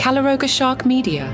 Calaroga Shark Media.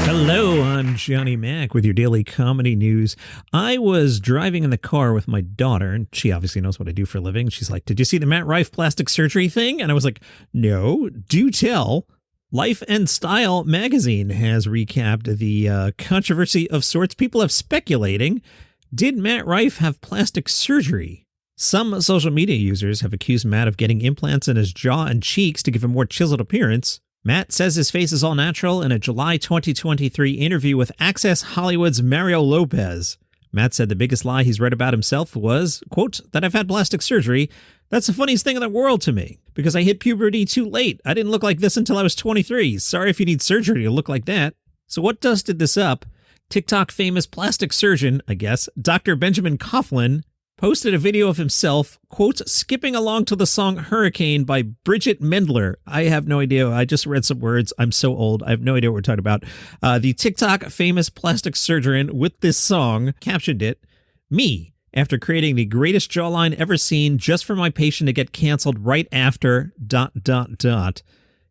Hello, I'm Johnny Mac with your daily comedy news. I was driving in the car with my daughter, and she obviously knows what I do for a living. She's like, "Did you see the Matt Rife plastic surgery thing?" And I was like, "No, do tell." Life and Style magazine has recapped the controversy of sorts. People have speculating, did Matt Rife have plastic surgery? Some social media users have accused Matt of getting implants in his jaw and cheeks to give him a more chiseled appearance. Matt says his face is all natural in a July 2023 interview with Access Hollywood's Mario Lopez. Matt said the biggest lie he's read about himself was, quote, that I've had plastic surgery. That's the funniest thing in the world to me, because I hit puberty too late. I didn't look like this until I was 23. Sorry if you need surgery to look like that. So what dusted this up? TikTok famous plastic surgeon, I guess, Dr. Benjamin Coughlin, posted a video of himself, quote, skipping along to the song Hurricane by Bridget Mendler. I have no idea. I just read some words. I'm so old. I have no idea what we're talking about. The TikTok famous plastic surgeon with this song captioned it, "Me, after creating the greatest jawline ever seen just for my patient to get canceled right after ...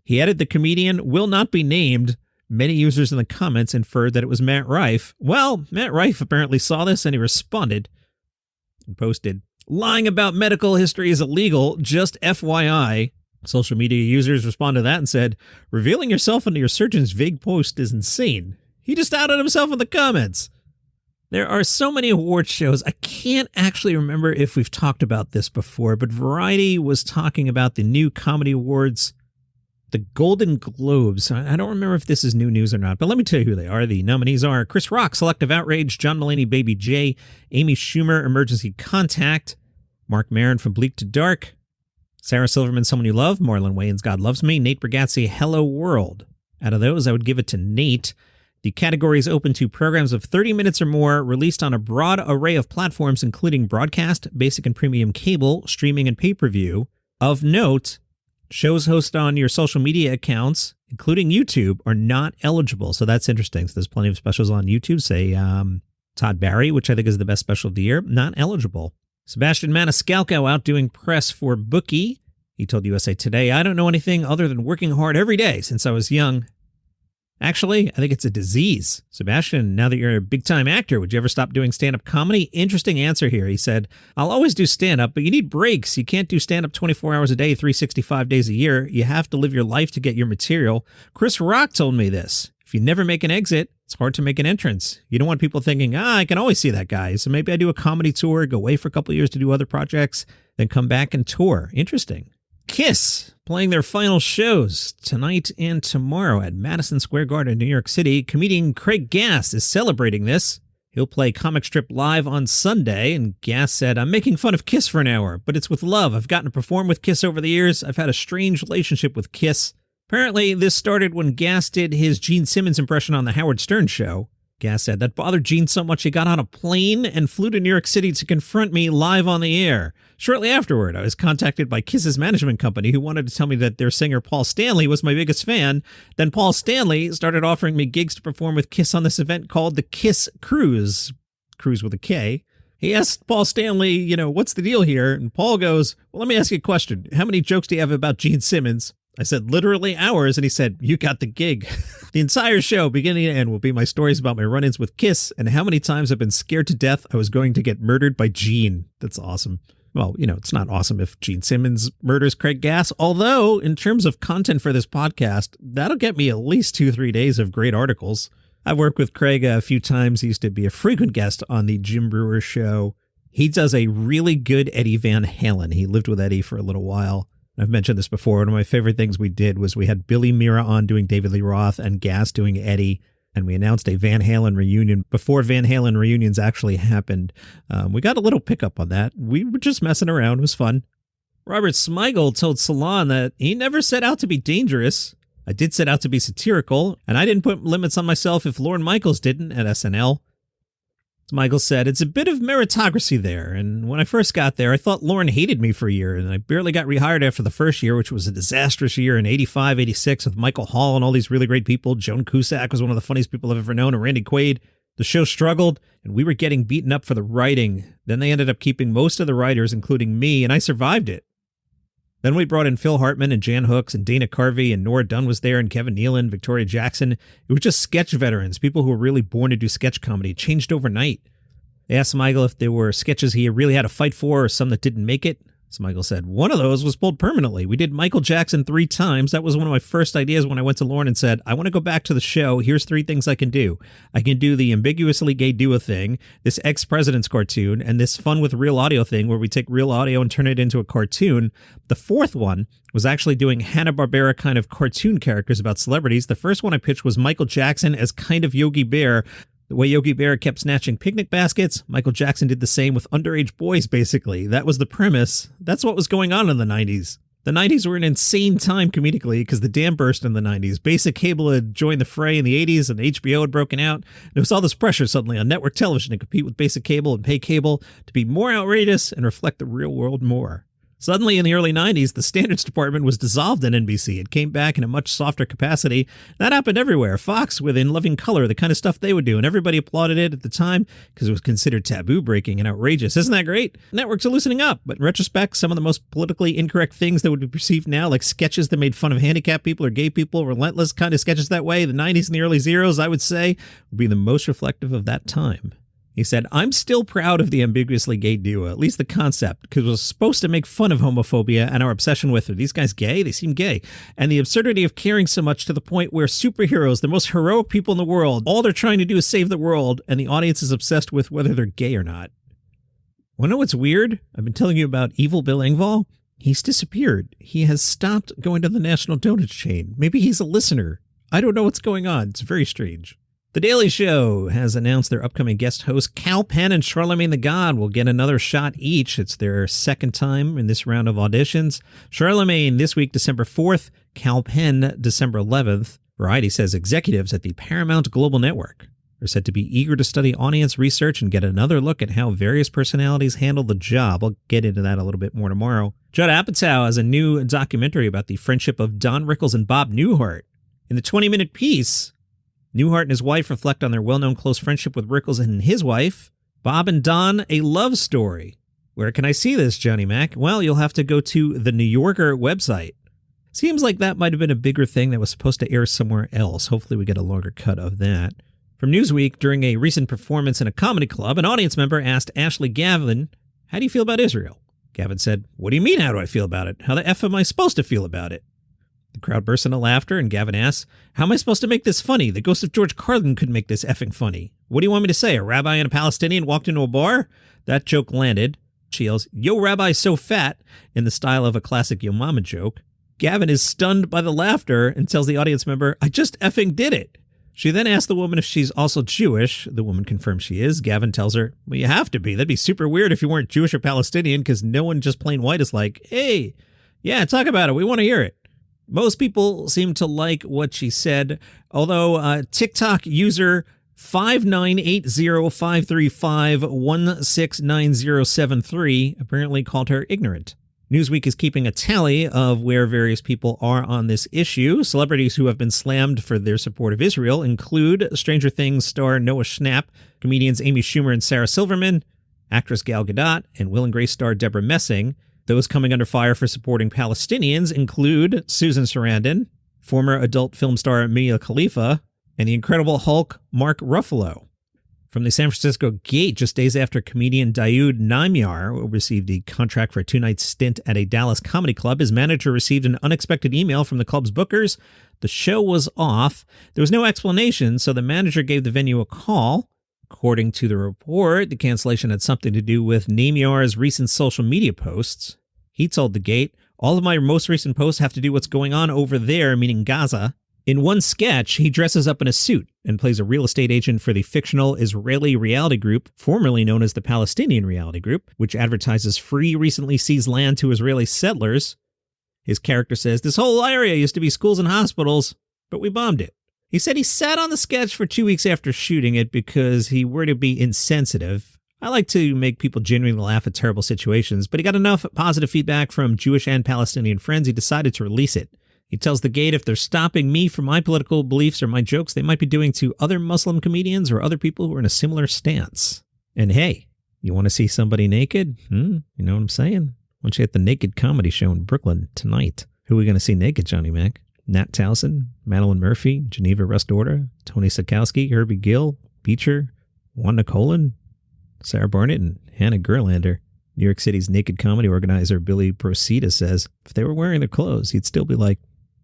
He added the comedian will not be named. Many users in the comments inferred that it was Matt Rife. Well, Matt Rife apparently saw this and he responded and posted, lying about medical history is illegal, just FYI. Social media users responded to that and said, revealing yourself into your surgeon's vague post is insane. He just outed himself in the comments. There are so many award shows. I can't actually remember if we've talked about this before, but Variety was talking about the new comedy awards, the Golden Globes. I don't remember if this is new news or not, but let me tell you who they are. The nominees are Chris Rock, Selective Outrage, John Mulaney, Baby J, Amy Schumer, Emergency Contact, Mark Maron from Bleak to Dark, Sarah Silverman, Someone You Love, Marlon Wayans, God Loves Me, Nate Bargatze, Hello World. Out of those, I would give it to Nate. The category is open to programs of 30 minutes or more, released on a broad array of platforms, including broadcast, basic and premium cable, streaming, and pay-per-view. Of note, shows hosted on your social media accounts, including YouTube, are not eligible. So that's interesting. So there's plenty of specials on YouTube, say Todd Barry, which I think is the best special of the year, not eligible. Sebastian Maniscalco out doing press for Bookie. He told USA Today, I don't know anything other than working hard every day since I was young. Actually, I think it's a disease. Sebastian, now that you're a big-time actor, would you ever stop doing stand-up comedy? Interesting answer here. He said, I'll always do stand-up, but you need breaks. You can't do stand-up 24 hours a day, 365 days a year. You have to live your life to get your material. Chris Rock told me this. If you never make an exit, it's hard to make an entrance. You don't want people thinking, I can always see that guy. So maybe I do a comedy tour, go away for a couple of years to do other projects, then come back and tour. Interesting. Kiss playing their final shows tonight and tomorrow at Madison Square Garden in New York City. Comedian Craig Gass is celebrating this. He'll play Comic Strip live on Sunday, and Gass said, I'm making fun of Kiss for an hour, but it's with love. I've gotten to perform with Kiss over the years. I've had a strange relationship with Kiss. Apparently, this started when Gass did his Gene Simmons impression on The Howard Stern Show. Gass said, that bothered Gene so much he got on a plane and flew to New York City to confront me live on the air. Shortly afterward, I was contacted by Kiss's management company who wanted to tell me that their singer Paul Stanley was my biggest fan. Then Paul Stanley started offering me gigs to perform with Kiss on this event called the Kiss Cruise. Cruise with a K. He asked Paul Stanley, what's the deal here? And Paul goes, well, let me ask you a question. How many jokes do you have about Gene Simmons? I said, literally hours, and he said, you got the gig. The entire show, beginning to end, will be my stories about my run-ins with Kiss and how many times I've been scared to death I was going to get murdered by Gene. That's awesome. Well, it's not awesome if Gene Simmons murders Craig Gass, although in terms of content for this podcast, that'll get me at least 2-3 days of great articles. I've worked with Craig a few times. He used to be a frequent guest on the Jim Breuer Show. He does a really good Eddie Van Halen. He lived with Eddie for a little while. I've mentioned this before. One of my favorite things we did was we had Billy Mira on doing David Lee Roth and Gass doing Eddie, and we announced a Van Halen reunion before Van Halen reunions actually happened. We got a little pickup on that. We were just messing around. It was fun. Robert Smigel told Salon that he never set out to be dangerous. I did set out to be satirical, and I didn't put limits on myself if Lorne Michaels didn't at SNL. Smigel said, it's a bit of meritocracy there, and when I first got there, I thought Lorne hated me for a year, and I barely got rehired after the first year, which was a disastrous year in 85, 86 with Michael Hall and all these really great people. Joan Cusack was one of the funniest people I've ever known, and Randy Quaid. The show struggled, and we were getting beaten up for the writing. Then they ended up keeping most of the writers, including me, and I survived it. Then we brought in Phil Hartman and Jan Hooks and Dana Carvey, and Nora Dunn was there, and Kevin Nealon, Victoria Jackson. It was just sketch veterans, people who were really born to do sketch comedy. It changed overnight. They asked Smigel if there were sketches he really had to fight for or some that didn't make it. Smigel said, one of those was pulled permanently. We did Michael Jackson 3 times. That was one of my first ideas when I went to Lauren and said, I want to go back to the show. Here's 3 things I can do. I can do the Ambigiously Gay Duo thing, this ex-president's cartoon, and this fun with real audio thing where we take real audio and turn it into a cartoon. The 4th one was actually doing Hanna-Barbera kind of cartoon characters about celebrities. The first one I pitched was Michael Jackson as kind of Yogi Bear. The way Yogi Bear kept snatching picnic baskets, Michael Jackson did the same with underage boys, basically. That was the premise. That's what was going on in the 90s. The 90s were an insane time comedically because the dam burst in the 90s. Basic cable had joined the fray in the 80s and HBO had broken out. There was all this pressure suddenly on network television to compete with basic cable and pay cable to be more outrageous and reflect the real world more. Suddenly, in the early 90s, the standards department was dissolved in NBC. It came back in a much softer capacity. That happened everywhere. Fox, with In Living Color, the kind of stuff they would do, and everybody applauded it at the time because it was considered taboo-breaking and outrageous. Isn't that great? Networks are loosening up, but in retrospect, some of the most politically incorrect things that would be perceived now, like sketches that made fun of handicapped people or gay people, relentless kind of sketches that way, the 90s and the early zeros, I would say, would be the most reflective of that time. He said, I'm still proud of the Ambigiously Gay Duo, at least the concept, because it was supposed to make fun of homophobia and our obsession with it. These guys gay? They seem gay. And the absurdity of caring so much to the point where superheroes, the most heroic people in the world, all they're trying to do is save the world, and the audience is obsessed with whether they're gay or not. Want to know what's weird? I've been telling you about Evil Bill Engvall. He's disappeared. He has stopped going to the National Donuts chain. Maybe he's a listener. I don't know what's going on. It's very strange. The Daily Show has announced their upcoming guest hosts, Kal Penn and Charlamagne the God, will get another shot each. It's their second time in this round of auditions. Charlamagne this week, December 4th. Kal Penn, December 11th. Variety says executives at the Paramount Global Network are said to be eager to study audience research and get another look at how various personalities handle the job. I'll get into that a little bit more tomorrow. Judd Apatow has a new documentary about the friendship of Don Rickles and Bob Newhart. In the 20-minute piece, Newhart and his wife reflect on their well-known close friendship with Rickles and his wife. Bob and Don, a love story. Where can I see this, Johnny Mac? Well, you'll have to go to the New Yorker website. Seems like that might have been a bigger thing that was supposed to air somewhere else. Hopefully we get a longer cut of that. From Newsweek, during a recent performance in a comedy club, an audience member asked Ashley Gavin, how do you feel about Israel? Gavin said, what do you mean, how do I feel about it? How the F am I supposed to feel about it? The crowd burst into laughter, and Gavin asks, how am I supposed to make this funny? The ghost of George Carlin could make this effing funny. What do you want me to say? A rabbi and a Palestinian walked into a bar? That joke landed. She yells, yo, rabbi's so fat, in the style of a classic Yo Mama joke. Gavin is stunned by the laughter and tells the audience member, I just effing did it. She then asks the woman if she's also Jewish. The woman confirms she is. Gavin tells her, well, you have to be. That'd be super weird if you weren't Jewish or Palestinian, because no one just plain white is like, hey, yeah, talk about it. We want to hear it. Most people seem to like what she said, although TikTok user 5980535169073 apparently called her ignorant. Newsweek is keeping a tally of where various people are on this issue. Celebrities who have been slammed for their support of Israel include Stranger Things star Noah Schnapp, comedians Amy Schumer and Sarah Silverman, actress Gal Gadot, and Will and Grace star Deborah Messing. Those coming under fire for supporting Palestinians include Susan Sarandon, former adult film star Mia Khalifa, and the Incredible Hulk Mark Ruffalo. From the San Francisco Gate, just days after comedian Daoud Naimyar received the contract for a 2-night stint at a Dallas comedy club, his manager received an unexpected email from the club's bookers. The show was off. There was no explanation, so the manager gave the venue a call. According to the report, the cancellation had something to do with Naimyar's recent social media posts. He told the Gate, all of my most recent posts have to do what's going on over there, meaning Gaza. In one sketch, he dresses up in a suit and plays a real estate agent for the fictional Israeli reality group, formerly known as the Palestinian reality group, which advertises free, recently seized land to Israeli settlers. His character says, this whole area used to be schools and hospitals, but we bombed it. He said he sat on the sketch for 2 weeks after shooting it because he were to be insensitive. I like to make people genuinely laugh at terrible situations, but he got enough positive feedback from Jewish and Palestinian friends, he decided to release it. He tells the Gate if they're stopping me from my political beliefs or my jokes, they might be doing to other Muslim comedians or other people who are in a similar stance. And hey, you want to see somebody naked? You know what I'm saying? Why don't you hit the Naked Comedy Show in Brooklyn tonight? Who are we going to see naked, Johnny Mac? Nat Towson, Madeline Murphy, Geneva Restorta, Tony Sikowski, Herbie Gill, Beecher, Wanda Colin, Sarah Barnett, and Hannah Gerlander. New York City's naked comedy organizer Billy Procida says if they were wearing their clothes, he'd still be like,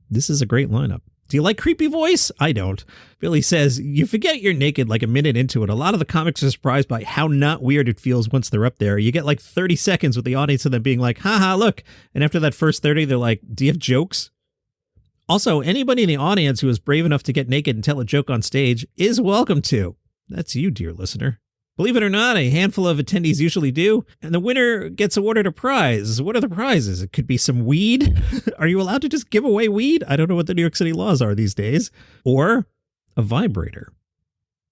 this is a great lineup. Do you like creepy voice? I don't. Billy says, you forget you're naked like a minute into it. A lot of the comics are surprised by how not weird it feels once they're up there. You get like 30 seconds with the audience of them being like, haha, look. And after that first 30, they're like, do you have jokes? Also, anybody in the audience who is brave enough to get naked and tell a joke on stage is welcome to. That's you, dear listener. Believe it or not, a handful of attendees usually do, and the winner gets awarded a prize. What are the prizes? It could be some weed. Are you allowed to just give away weed? I don't know what the New York City laws are these days. Or a vibrator.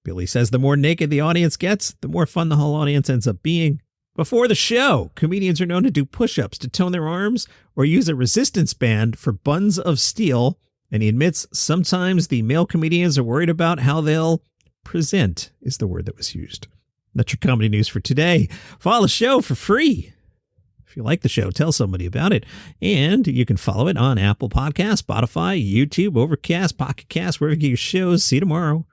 Billy says the more naked the audience gets, the more fun the whole audience ends up being. Before the show, comedians are known to do push-ups to tone their arms or use a resistance band for buns of steel, and he admits sometimes the male comedians are worried about how they'll present, is the word that was used. That's your comedy news for today. Follow the show for free. If you like the show, tell somebody about it. And you can follow it on Apple Podcasts, Spotify, YouTube, Overcast, Pocket Cast, wherever you get your shows. See you tomorrow.